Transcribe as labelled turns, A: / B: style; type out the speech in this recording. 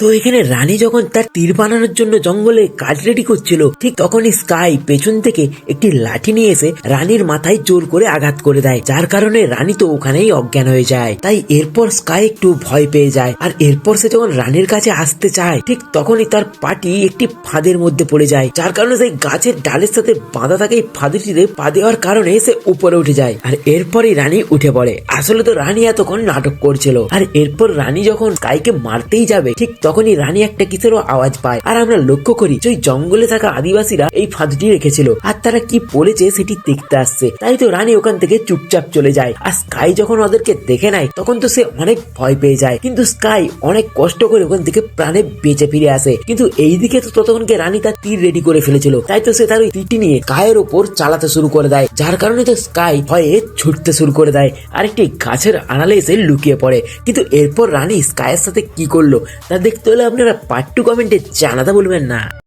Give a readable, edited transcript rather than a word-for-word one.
A: তো এখানে রানী যখন তার তীর বানানোর জন্য জঙ্গলে কাজ রেডি করছিল, ঠিক তখনই স্কাই পেছন থেকে একটি লাঠি নিয়ে এসে রানীর মাথায় জোর করে আঘাত করে দেয়, যার কারণে রানী তো ওখানেই অজ্ঞান হয়ে যায়। তাই এরপর স্কাই একটু ভয় পেয়ে যায়, আর এরপর সে যখন রানীর কাছে আসতে চায় ঠিক তখনই তার পাটি একটি ফাঁদের মধ্যে পড়ে যায়, যার কারণে সেই গাছের ডালের সাথে বাঁধা থাকে এই ফাঁদটিতে পা দেওয়ার কারণে সে উপরে উঠে যায়। আর এরপরই রানী উঠে পড়ে। আসলে তো রানী এতক্ষণ নাটক করছিল। আর এরপর রানী যখন স্কাইকে মারতেই যাবে ঠিক তখনই রানী একটা কিসেরও আওয়াজ পায়, আর আমরা লক্ষ্য করি যে ওই জঙ্গলে থাকা আদিবাসীরা এই ফাঁদটি রেখেছিল আর তারা কি বলেছে সেটি দেখতে আসছে। তাই তো রানী ওখান থেকে চুপচাপ চলে যায়। আর স্কাই যখন ওদেরকে দেখে নেয় তখন তো সে অনেক ভয় পেয়ে যায়, কিন্তু স্কাই অনেক কষ্ট করে ওখান থেকে প্রাণে বেঁচে ফিরে আসে। কিন্তু এইদিকে তো ততক্ষণকে রানী তার তীর রেডি করে ফেলেছিল, তাই তো সে তার ওই তীরটি নিয়ে স্কাইয়ের উপর চালাতে শুরু করে দেয়, যার কারণে তো স্কাই ভয়ে ছুটতে শুরু করে দেয় আর একটি গাছের আড়ালে এসে লুকিয়ে পড়ে। কিন্তু এরপর রানী স্কাইয়ের সাথে কি করলো তা দেখতে হলে আপনারা পার্ট 2 কমেন্টে জানাতে বলবেন না।